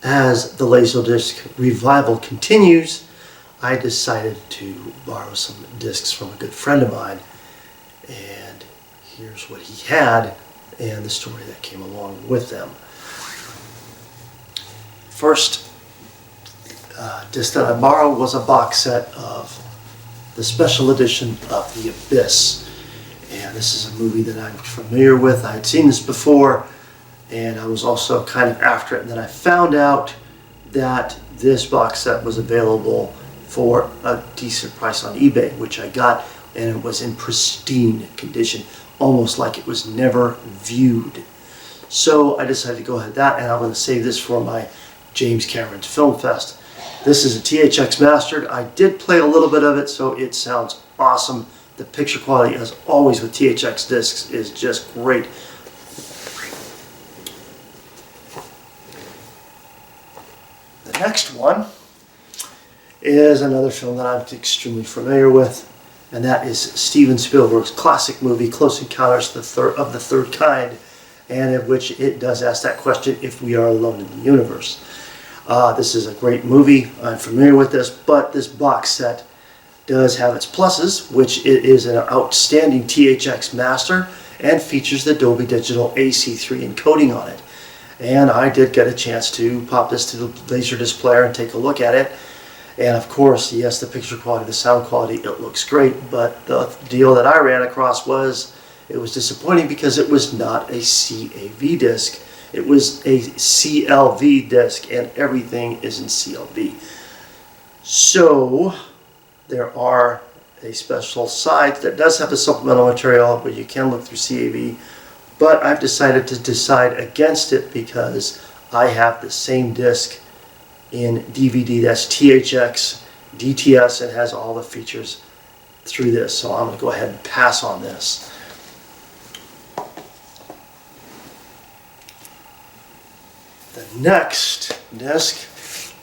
as the LaserDisc revival continues, I decided to borrow some discs from a good friend of mine, and here's what he had and the story that came along with them. First disc that I borrowed was a box set of the special edition of The Abyss. And this is a movie that I'm familiar with. I had seen this before, and I was also kind of after it. And then I found out that this box set was available for a decent price on eBay, which I got, and it was in pristine condition, almost like it was never viewed. So I decided to go ahead with that, and I'm going to save this for my James Cameron's Film Fest. This is a THX mastered. I did play a little bit of it, so it sounds awesome. The picture quality, as always with THX discs, is just great. The next one is another film that I'm extremely familiar with, and that is Steven Spielberg's classic movie, Close Encounters of the Third Kind, and in which it does ask that question, if we are alone in the universe. This is a great movie. I'm familiar with this, but this box set does have its pluses, which it is an outstanding THX master and features the Dolby Digital AC3 encoding on it. And I did get a chance to pop this to the LaserDisc player and take a look at it. And of course, yes, the picture quality, the sound quality, it looks great, but the deal that I ran across was, it was disappointing because it was not a CAV disc. It was a CLV disc, and everything is in CLV. So there are a special site that does have the supplemental material, but you can look through CAV. But I've decided to decide against it because I have the same disc in DVD. That's THX DTS, and has all the features through this. So I'm going to go ahead and pass on this. The next disc,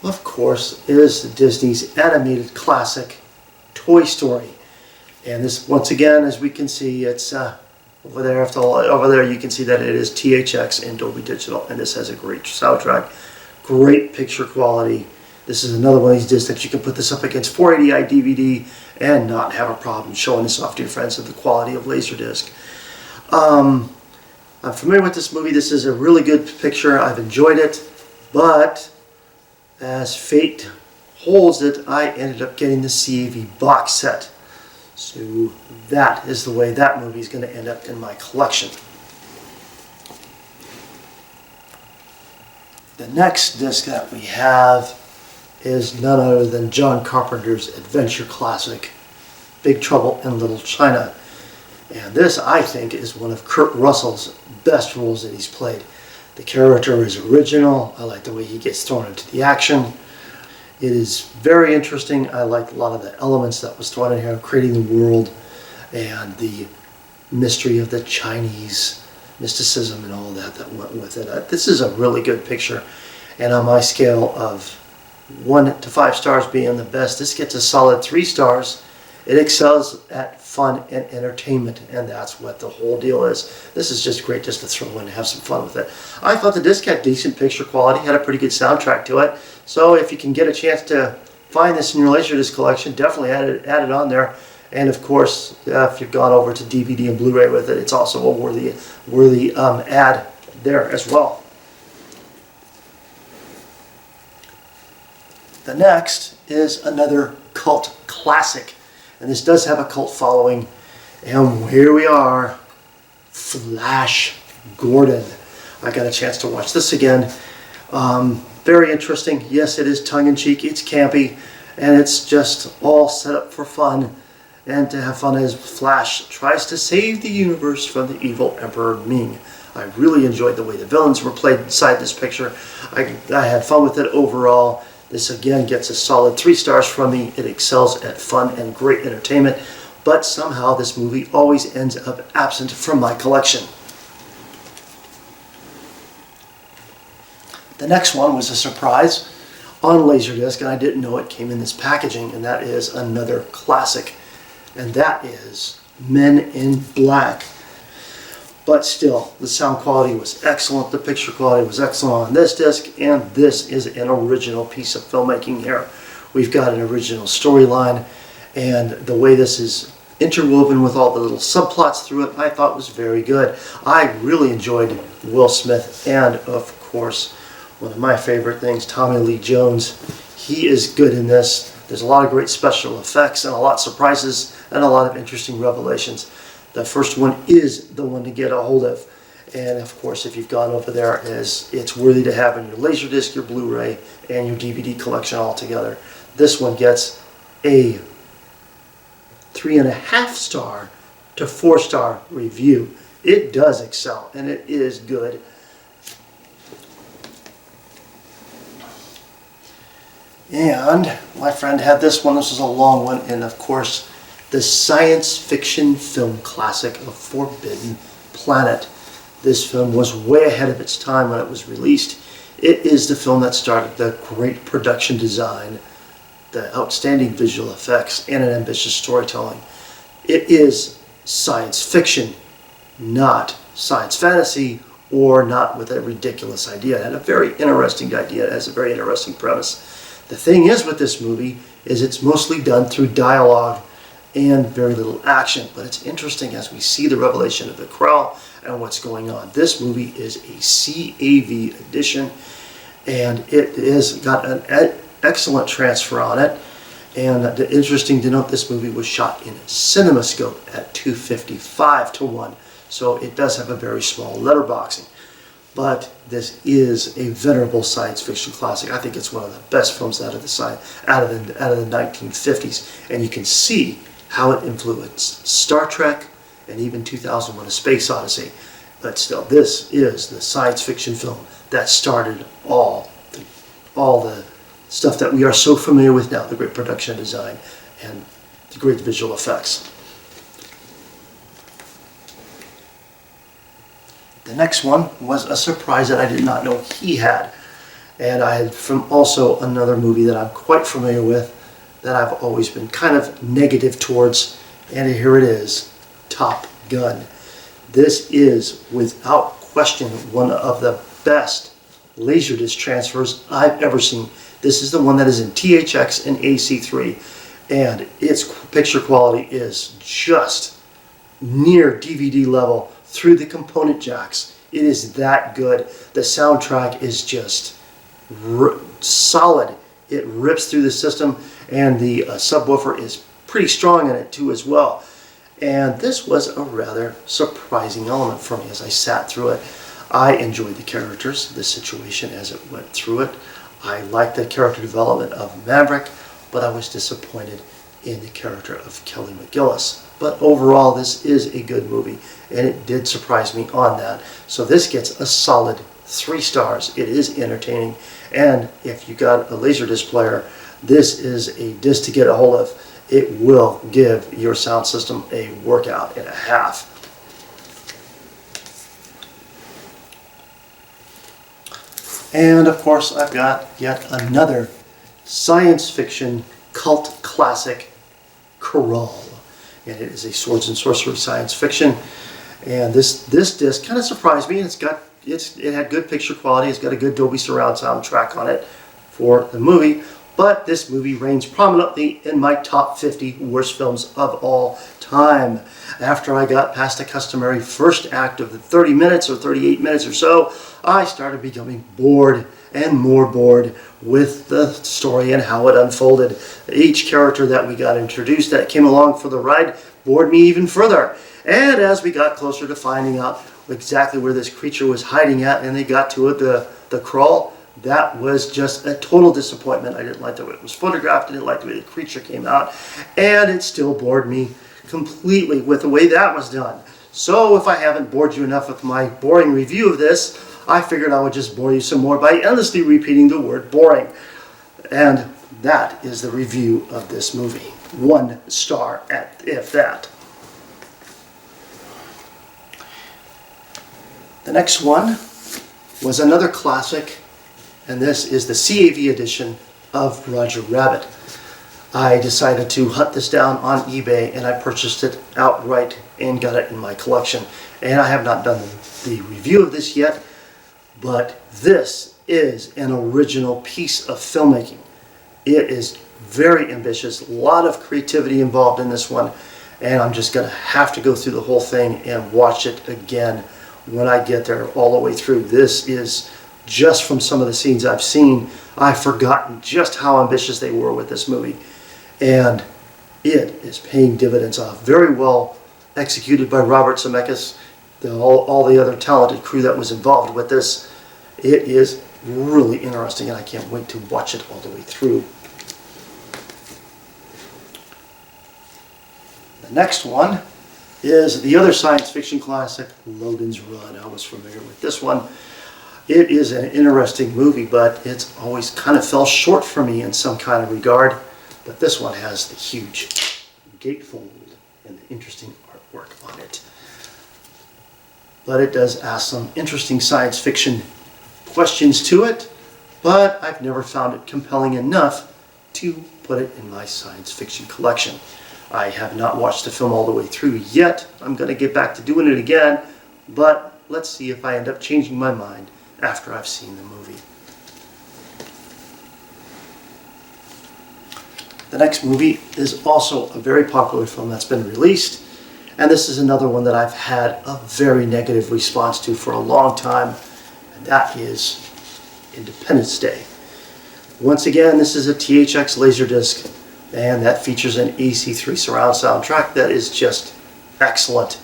of course, is Disney's animated classic, Toy Story. And this, once again, as we can see, it's over there. Over there, you can see that it is THX and Dolby Digital, and this has a great soundtrack, great picture quality. This is another one of these discs that you can put this up against 480i DVD and not have a problem showing this off to your friends of the quality of LaserDisc. I'm familiar with this movie. This is a really good picture. I've enjoyed it, but as fate holds it, I ended up getting the CAV box set. So that is the way that movie is going to end up in my collection. The next disc that we have is none other than John Carpenter's adventure classic, Big Trouble in Little China. And this, I think, is one of Kurt Russell's best roles that he's played. The character is original. I like the way he gets thrown into the action. It is very interesting. I like a lot of the elements that was thrown in here, creating the world and the mystery of the Chinese mysticism and all that went with it. This is a really good picture. And on my scale of 1 to 5 stars being the best, this gets a solid 3 stars. It excels at fun and entertainment, and that's what the whole deal is. This is just great just to throw in and have some fun with it. I thought the disc had decent picture quality, had a pretty good soundtrack to it. So if you can get a chance to find this in your LaserDisc collection, definitely add it on there. And of course, if you've gone over to DVD and Blu-ray with it, it's also a worthy add there as well. The next is another cult classic. And this does have a cult following. And here we are, Flash Gordon. I got a chance to watch this again. Very interesting. Yes, it is tongue-in-cheek. It's campy. And it's just all set up for fun. And to have fun as Flash tries to save the universe from the evil Emperor Ming. I really enjoyed the way the villains were played inside this picture. I had fun with it overall. This again gets a solid 3 stars from me. It excels at fun and great entertainment, but somehow this movie always ends up absent from my collection. The next one was a surprise on LaserDisc, and I didn't know it came in this packaging, and that is another classic, and that is Men in Black. But still, the sound quality was excellent, the picture quality was excellent on this disc, and this is an original piece of filmmaking here. We've got an original storyline, and the way this is interwoven with all the little subplots through it, I thought was very good. I really enjoyed Will Smith, and of course, one of my favorite things, Tommy Lee Jones. He is good in this. There's a lot of great special effects and a lot of surprises and a lot of interesting revelations. The first one is the one to get a hold of. And of course, if you've gone over there, it's worthy to have in your LaserDisc, your Blu-ray, and your DVD collection all together. This one gets a 3.5 star to 4-star review. It does excel, and it is good. And my friend had this one. This is a long one, and of course, the science fiction film classic of Forbidden Planet. This film was way ahead of its time when it was released. It is the film that started the great production design, the outstanding visual effects, and an ambitious storytelling. It is science fiction, not science fantasy, or not with a ridiculous idea. It had a very interesting idea. It has a very interesting premise. The thing is with this movie is it's mostly done through dialogue and very little action, but it's interesting as we see the revelation of the Krell and what's going on. This movie is a CAV edition, and it has got an excellent transfer on it. And interesting to note, this movie was shot in CinemaScope at 255:1, so it does have a very small letterboxing. But this is a venerable science fiction classic. I think it's one of the best films out of the 1950s, and you can see how it influenced Star Trek and even 2001: A Space Odyssey. But still, this is the science fiction film that started all the stuff that we are so familiar with now, the great production design and the great visual effects. The next one was a surprise that I did not know he had. And I had from also another movie that I'm quite familiar with, that I've always been kind of negative towards, and here it is, Top Gun. This is, without question, one of the best LaserDisc transfers I've ever seen. This is the one that is in THX and AC3, and its picture quality is just near DVD level through the component jacks. It is that good. The soundtrack is just solid. It rips through the system, and the subwoofer is pretty strong in it too as well. And this was a rather surprising element for me as I sat through it. I enjoyed the characters, the situation as it went through it. I liked the character development of Maverick, but I was disappointed in the character of Kelly McGillis. But overall, this is a good movie, and it did surprise me on that. So this gets a solid 3 stars. It is entertaining, and if you got a LaserDisc player, this is a disc to get a hold of. It will give your sound system a workout and a half. And of course, I've got yet another science fiction cult classic, Krull. And it is a swords and sorcery science fiction. And this disc kind of surprised me. It had good picture quality. It's got a good Dolby Surround soundtrack on it for the movie. But this movie reigns prominently in my top 50 worst films of all time. After I got past the customary first act of the 30 minutes or 38 minutes or so, I started becoming bored and more bored with the story and how it unfolded. Each character that we got introduced that came along for the ride bored me even further. And as we got closer to finding out exactly where this creature was hiding at, and they got to it, the Krull, that was just a total disappointment. I didn't like the way it was photographed. I didn't like the way the creature came out. And it still bored me completely with the way that was done. So if I haven't bored you enough with my boring review of this, I figured I would just bore you some more by endlessly repeating the word boring. And that is the review of this movie. 1 star if that. The next one was another classic, and this is the CAV edition of Roger Rabbit. I decided to hunt this down on eBay, and I purchased it outright and got it in my collection. And I have not done the review of this yet, but this is an original piece of filmmaking. It is very ambitious, a lot of creativity involved in this one, and I'm just going to have to go through the whole thing and watch it again when I get there all the way through. This is, just from some of the scenes I've seen, I've forgotten just how ambitious they were with this movie. And it is paying dividends off. Very well executed by Robert Zemeckis, all the other talented crew that was involved with this. It is really interesting, and I can't wait to watch it all the way through. The next one is the other science fiction classic, Logan's Run. I was familiar with this one. It is an interesting movie, but it's always kind of fell short for me in some kind of regard. But this one has the huge gatefold and the interesting artwork on it. But it does ask some interesting science fiction questions to it, but I've never found it compelling enough to put it in my science fiction collection. I have not watched the film all the way through yet. I'm going to get back to doing it again, but let's see if I end up changing my mind after I've seen the movie. The next movie is also a very popular film that's been released, and this is another one that I've had a very negative response to for a long time, and that is Independence Day. Once again, this is a THX LaserDisc, and that features an AC3 surround soundtrack that is just excellent,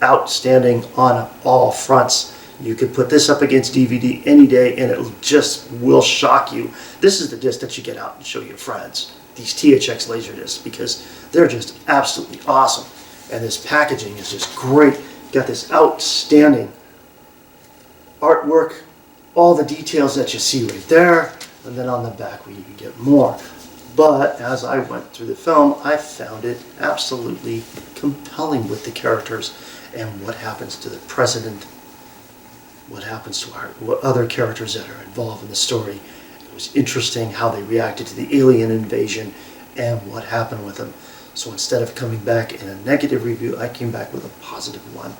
outstanding on all fronts. You could put this up against DVD any day and it just will shock you. This is the disc that you get out and show your friends, these THX LaserDiscs, because they're just absolutely awesome. And this packaging is just great. Got this outstanding artwork, all the details that you see right there, and then on the back we even get more. But as I went through the film, I found it absolutely compelling with the characters and what happens to the president, what happens to what other characters that are involved in the story. It was interesting how they reacted to the alien invasion and what happened with them. So instead of coming back in a negative review, I came back with a positive one.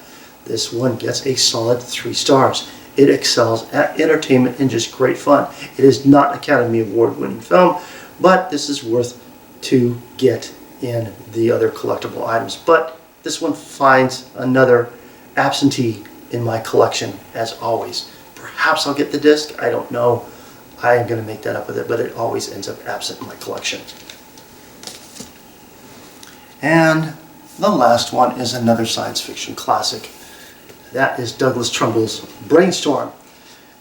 This one gets a solid 3 stars. It excels at entertainment and just great fun. It is not an Academy Award winning film, but this is worth to get in the other collectible items. But this one finds another absentee in my collection as always. Perhaps I'll get the disc, I don't know. I am going to make that up with it, but it always ends up absent in my collection. And the last one is another science fiction classic. That is Douglas Trumbull's Brainstorm.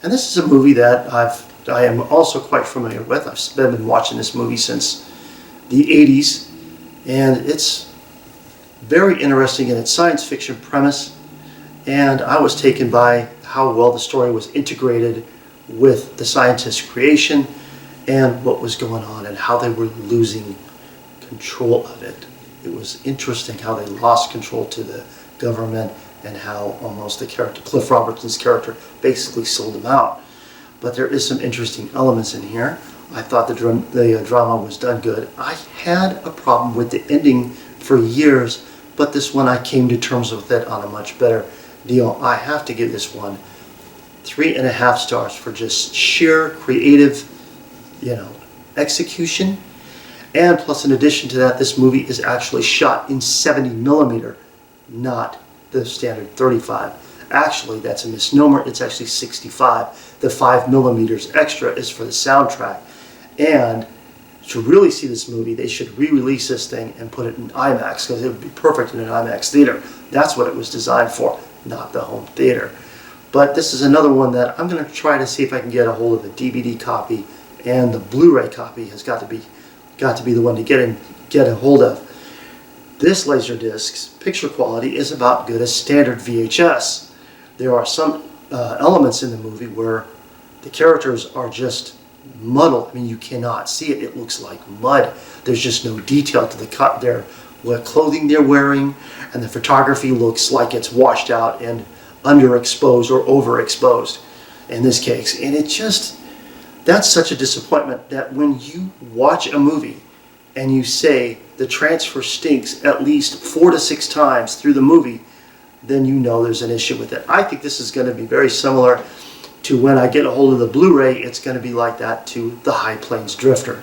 And this is a movie that I am also quite familiar with. I've been watching this movie since the 80s, and it's very interesting in its science fiction premise, and I was taken by how well the story was integrated with the scientist's creation and what was going on and how they were losing control of it. It was interesting how they lost control to the government and how almost the character, Cliff Robertson's character, basically sold them out. But there is some interesting elements in here. I thought the drama was done good. I had a problem with the ending for years, but this one I came to terms with it on a much better deal. I have to give this one 3.5 stars for just sheer creative, execution. And plus, in addition to that, this movie is actually shot in 70mm, not the standard 35. Actually, that's a misnomer. It's actually 65. The 5mm extra is for the soundtrack. And to really see this movie, they should re-release this thing and put it in IMAX, because it would be perfect in an IMAX theater. That's what it was designed for, not the home theater. But this is another one that I'm going to try to see if I can get a hold of a DVD copy, and the Blu-ray copy has got to be the one to get a hold of. This LaserDisc's picture quality is about good as standard VHS. There are some elements in the movie where the characters are just muddled. I mean, you cannot see it. It looks like mud. There's just no detail to the cut there. What clothing they're wearing, and the photography looks like it's washed out and underexposed or overexposed in this case. And that's such a disappointment that when you watch a movie and you say the transfer stinks at least 4 to 6 times through the movie, then you know there's an issue with it. I think this is going to be very similar to when I get a hold of the Blu-ray. It's going to be like that to the High Plains Drifter.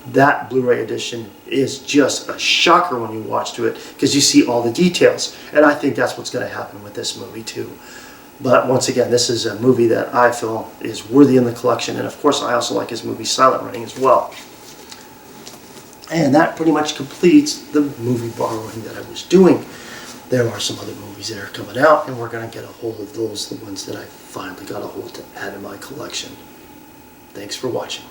That Blu-ray edition is just a shocker when you watch to it because you see all the details. And I think that's what's going to happen with this movie too. But once again, this is a movie that I feel is worthy in the collection. And of course, I also like his movie Silent Running as well. And that pretty much completes the movie borrowing that I was doing. There are some other movies that are coming out, and we're going to get a hold of those, the ones that I finally got a hold to add in my collection. Thanks for watching.